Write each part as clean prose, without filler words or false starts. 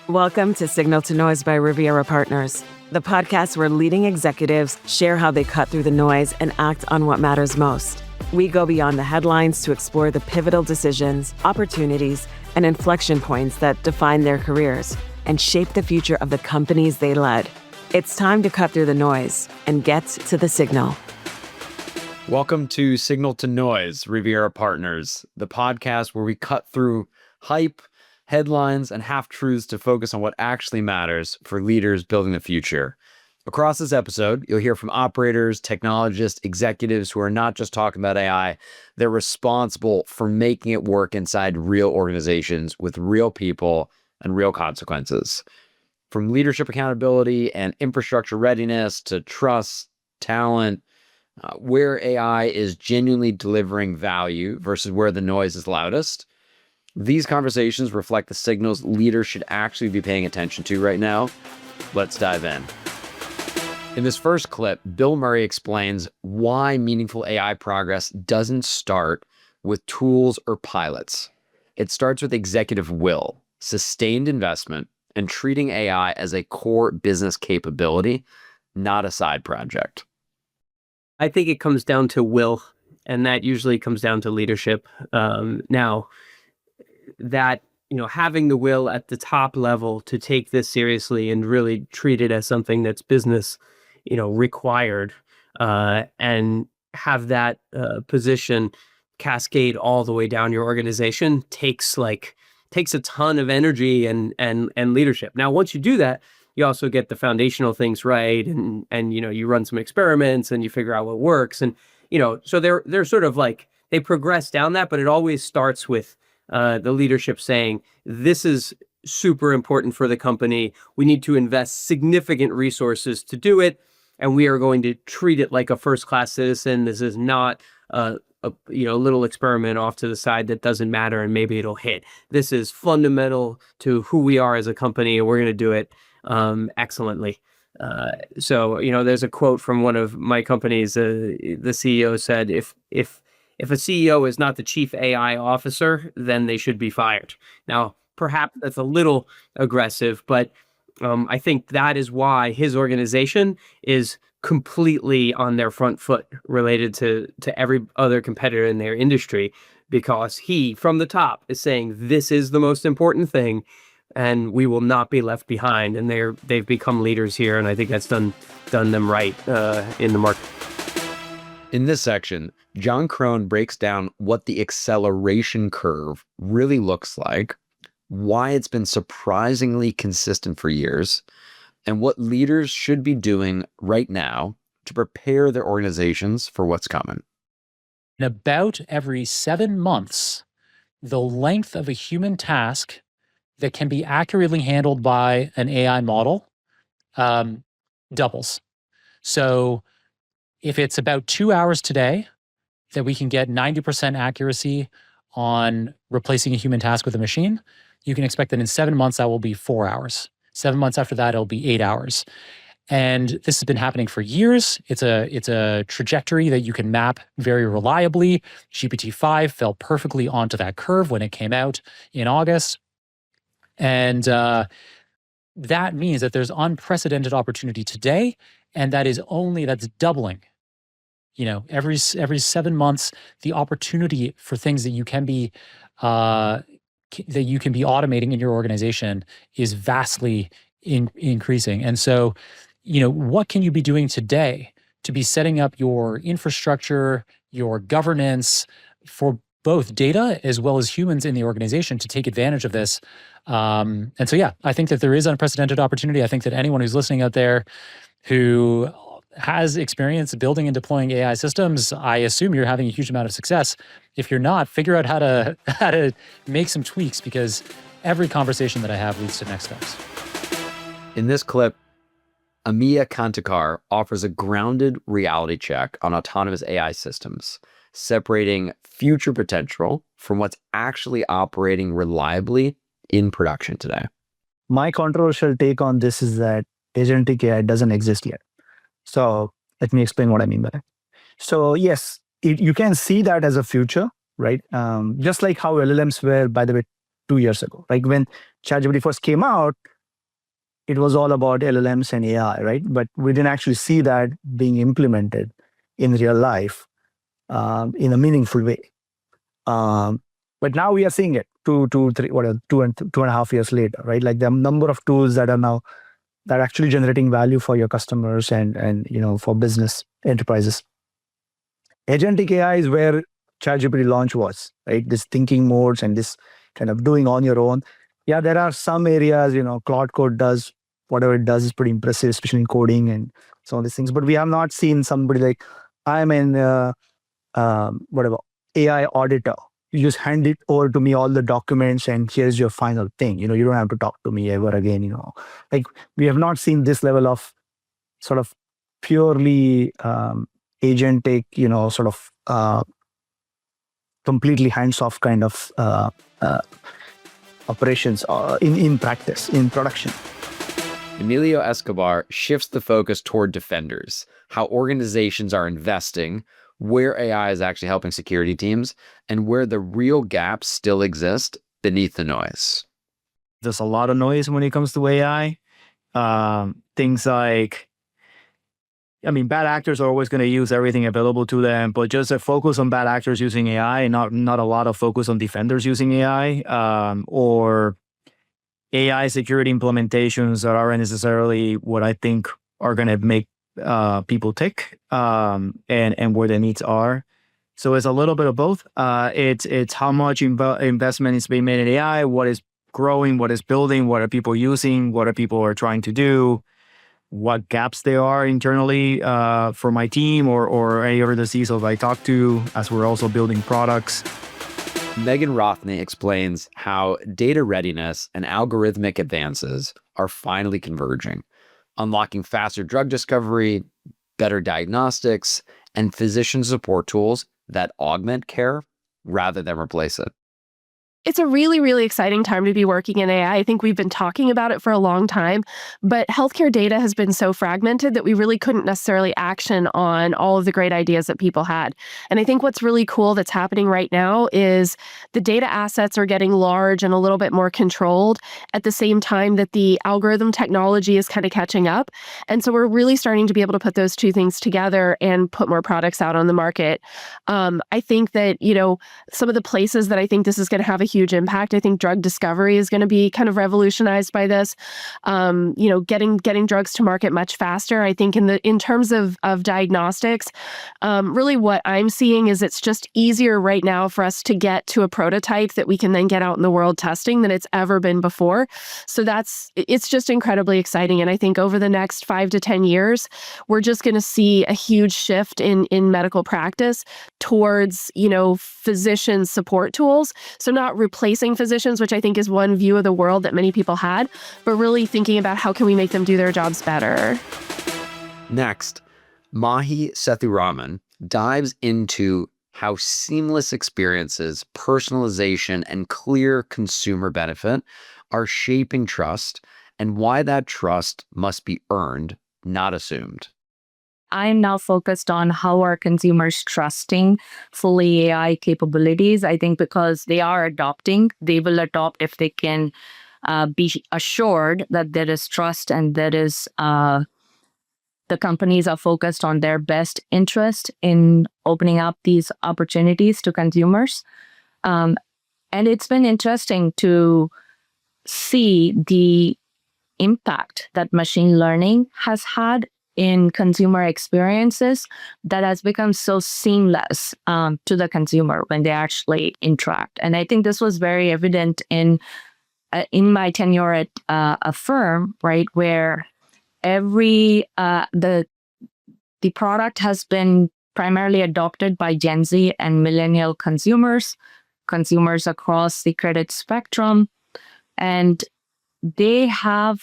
Welcome to Signal to Noise by Riviera Partners, the podcast where leading executives share how they cut through the noise and act on what matters most. We go beyond the headlines to explore the pivotal decisions, opportunities, and inflection points that define their careers and shape the future of the companies they led. It's time to cut through the noise and get to the signal. Welcome to Signal to Noise, Riviera Partners, the podcast where we cut through hype, headlines, and half-truths to focus on what actually matters for leaders building the future. Across this episode, you'll hear from operators, technologists, executives who are not just talking about AI, they're responsible for making it work inside real organizations with real people and real consequences. From leadership accountability and infrastructure readiness to trust, talent, where AI is genuinely delivering value versus where the noise is loudest. These conversations reflect the signals leaders should actually be paying attention to right now. Let's dive in. In this first clip, Bill Murray explains why meaningful AI progress doesn't start with tools or pilots. It starts with executive will, sustained investment, and treating AI as a core business capability, not a side project. I think it comes down to will, and that usually comes down to leadership. Now, that having the will at the top level to take this seriously and really treat it as something that's business, required, and have that position cascade all the way down your organization takes a ton of energy and leadership. Now, once you do that, you also get the foundational things right, and you run some experiments and you figure out what works, and so they're sort of like they progress down that, but it always starts with the leadership saying, this is super important for the company. We need to invest significant resources to do it, and we are going to treat it like a first-class citizen. This is not a little experiment off to the side that doesn't matter and maybe it'll hit. This is fundamental to who we are as a company, and we're going to do it excellently. So there's a quote from one of my companies. The CEO said, if a CEO is not the chief AI officer, then they should be fired. Now, perhaps that's a little aggressive, but I think that is why his organization is completely on their front foot related to every other competitor in their industry, because he, from the top, is saying this is the most important thing, and we will not be left behind. And they've become leaders here, and I think that's done them right in the market. In this section, John Crone breaks down what the acceleration curve really looks like, why it's been surprisingly consistent for years, and what leaders should be doing right now to prepare their organizations for what's coming. In about every 7 months, the length of a human task that can be accurately handled by an AI model doubles. So if it's about 2 hours today that we can get 90% accuracy on replacing a human task with a machine, you can expect that in 7 months, that will be 4 hours. 7 months after that, it'll be 8 hours. And this has been happening for years. It's a trajectory that you can map very reliably. GPT-5 fell perfectly onto that curve when it came out in August. And that means that there's unprecedented opportunity today, and that's doubling. Every 7 months, the opportunity for things that you can be automating in your organization is vastly increasing. And so, what can you be doing today to be setting up your infrastructure, your governance for both data as well as humans in the organization to take advantage of this? And so, yeah, I think that there is unprecedented opportunity. I think that anyone who's listening out there who has experience building and deploying AI systems, I assume you're having a huge amount of success. If you're not, figure out how to make some tweaks, because every conversation that I have leads to next steps. In this clip, Amiya Kantekar offers a grounded reality check on autonomous AI systems, separating future potential from what's actually operating reliably in production today. My controversial take on this is that agentic AI doesn't exist yet. So let me explain what I mean by that. So yes, you can see that as a future, right? Just like how LLMs were, by the way, 2 years ago. Like when ChatGPT first came out, it was all about LLMs and AI, right? But we didn't actually see that being implemented in real life in a meaningful way. But now we are seeing it 2.5 years later, right? Like the number of tools that are now that are actually generating value for your customers and for business enterprises. Agentic AI is where ChatGPT launch was, right? This thinking modes and this kind of doing on your own. Yeah, there are some areas, Claude Code does whatever it does is pretty impressive, especially in coding and some of these things. But we have not seen somebody like, I'm an whatever AI auditor. You just hand it over to me, all the documents, and here's your final thing. You don't have to talk to me ever again. Like we have not seen this level of sort of purely agentic, sort of completely hands-off kind of operations in practice, in production. Emilio Escobar shifts the focus toward defenders, how organizations are investing, where AI is actually helping security teams, and where the real gaps still exist beneath the noise. There's a lot of noise when it comes to AI. Things like, bad actors are always going to use everything available to them, but just a focus on bad actors using AI, not a lot of focus on defenders using AI, or AI security implementations that aren't necessarily what I think are going to make people tick, and where the needs are. So it's a little bit of both. It's how much investment is being made in AI, what is growing, what is building, what are people using, what are people are trying to do, what gaps there are internally for my team or any of the CISOs I talk to, as we're also building products. Megan Rothney explains how data readiness and algorithmic advances are finally converging, unlocking faster drug discovery, better diagnostics, and physician support tools that augment care rather than replace it. It's a really, really exciting time to be working in AI. I think we've been talking about it for a long time, but healthcare data has been so fragmented that we really couldn't necessarily action on all of the great ideas that people had. And I think what's really cool that's happening right now is the data assets are getting large and a little bit more controlled at the same time that the algorithm technology is kind of catching up. And so we're really starting to be able to put those two things together and put more products out on the market. I think that, some of the places that I think this is going to have a huge impact. I think drug discovery is going to be kind of revolutionized by this. Getting drugs to market much faster. I think in terms of diagnostics, really what I'm seeing is it's just easier right now for us to get to a prototype that we can then get out in the world testing than it's ever been before. So it's just incredibly exciting. And I think over the next 5 to 10 years, we're just going to see a huge shift in medical practice towards, physician support tools. So not replacing physicians, which I think is one view of the world that many people had, but really thinking about how can we make them do their jobs better. Next, Mahi Sethuraman dives into how seamless experiences, personalization, and clear consumer benefit are shaping trust and why that trust must be earned, not assumed. I'm now focused on how are consumers trusting fully AI capabilities. I think because they are adopting, they will adopt if they can be assured that there is trust and there is the companies are focused on their best interest in opening up these opportunities to consumers. And it's been interesting to see the impact that machine learning has had in consumer experiences that has become so seamless to the consumer when they actually interact. And I think this was very evident in my tenure at a firm, right, where the product has been primarily adopted by Gen Z and millennial consumers across the credit spectrum, and they have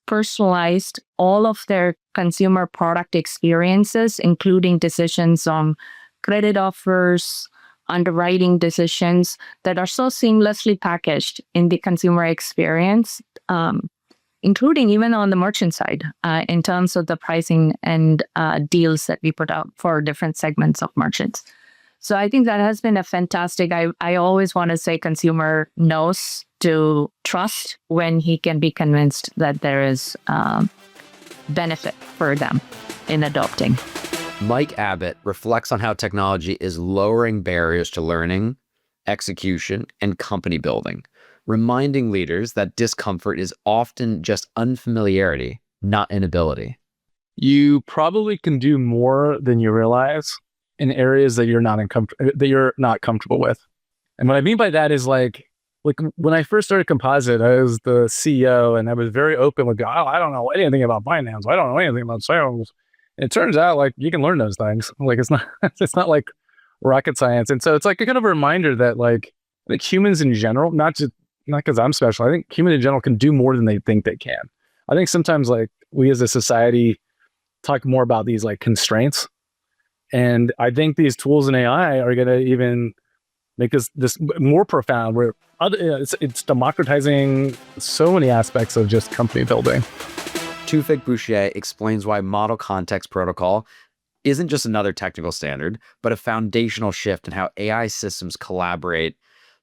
personalized all of their consumer product experiences, including decisions on credit offers, underwriting decisions that are so seamlessly packaged in the consumer experience, including even on the merchant side, in terms of the pricing and deals that we put out for different segments of merchants. So I think that has been a fantastic, I always want to say consumer knows to trust when he can be convinced that there is benefit for them in adopting. Mike Abbott reflects on how technology is lowering barriers to learning, execution, and company building, reminding leaders that discomfort is often just unfamiliarity, not inability. You probably can do more than you realize in areas that you're not comfortable with. And what I mean by that is like when I first started Composite, I was the CEO and I was very open with, I don't know anything about finance. I don't know anything about sales. And it turns out like you can learn those things. Like it's not like rocket science. And so it's like a kind of a reminder that like humans in general, not because I'm special, I think humans in general can do more than they think they can. I think sometimes like we as a society talk more about these like constraints. And I think these tools in AI are going to even make this more profound, where it's democratizing so many aspects of just company building. Tufik Boucher explains why Model Context Protocol isn't just another technical standard, but a foundational shift in how AI systems collaborate,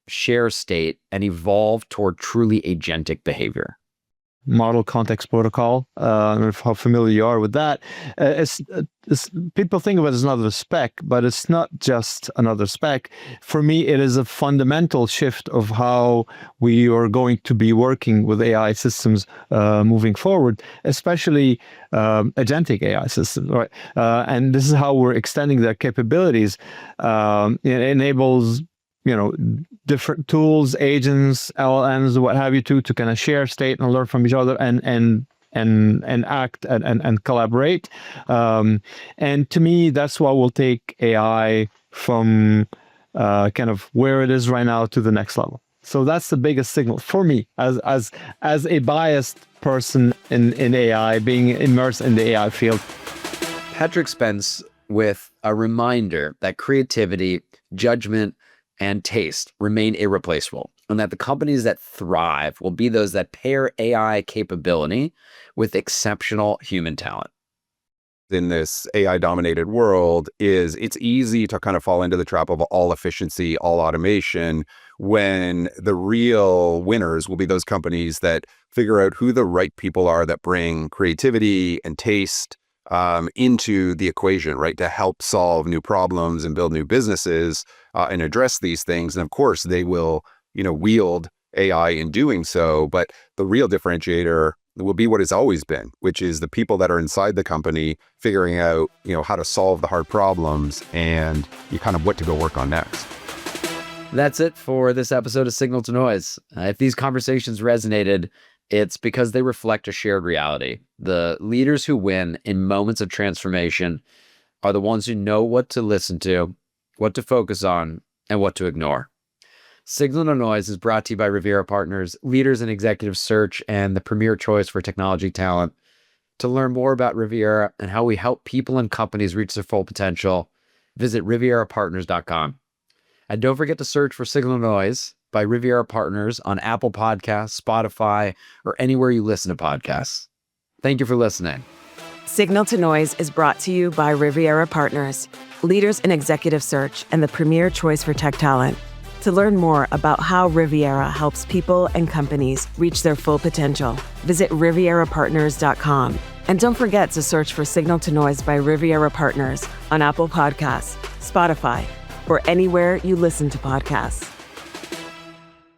share state, and evolve toward truly agentic behavior. Model Context Protocol. I don't know how familiar you are with that. People think of it as another spec, but it's not just another spec. For me, it is a fundamental shift of how we are going to be working with AI systems moving forward, especially agentic AI systems. Right? And this is how we're extending their capabilities. It enables different tools, agents, LLMs, what have you, to kind of share state and learn from each other and act and collaborate. And to me, that's what will take AI from kind of where it is right now to the next level. So that's the biggest signal for me as a biased person in AI, being immersed in the AI field. Patrick spends with a reminder that creativity, judgment, and taste remain irreplaceable, and that the companies that thrive will be those that pair AI capability with exceptional human talent. In this AI-dominated world, it's easy to kind of fall into the trap of all efficiency, all automation, when the real winners will be those companies that figure out who the right people are that bring creativity and taste into the equation, right, to help solve new problems and build new businesses and address these things. And of course, they will, wield AI in doing so. But the real differentiator will be what it's always been, which is the people that are inside the company figuring out, how to solve the hard problems and kind of what to go work on next. That's it for this episode of Signal to Noise. If these conversations resonated, it's because they reflect a shared reality. The leaders who win in moments of transformation are the ones who know what to listen to, what to focus on, and what to ignore. Signal to Noise is brought to you by Riviera Partners, leaders in executive search and the premier choice for technology talent. To learn more about Riviera and how we help people and companies reach their full potential, visit rivierapartners.com. And don't forget to search for Signal to Noise by Riviera Partners on Apple Podcasts, Spotify, or anywhere you listen to podcasts. Thank you for listening. Signal to Noise is brought to you by Riviera Partners, leaders in executive search and the premier choice for tech talent. To learn more about how Riviera helps people and companies reach their full potential, visit rivierapartners.com. And don't forget to search for Signal to Noise by Riviera Partners on Apple Podcasts, Spotify, or anywhere you listen to podcasts.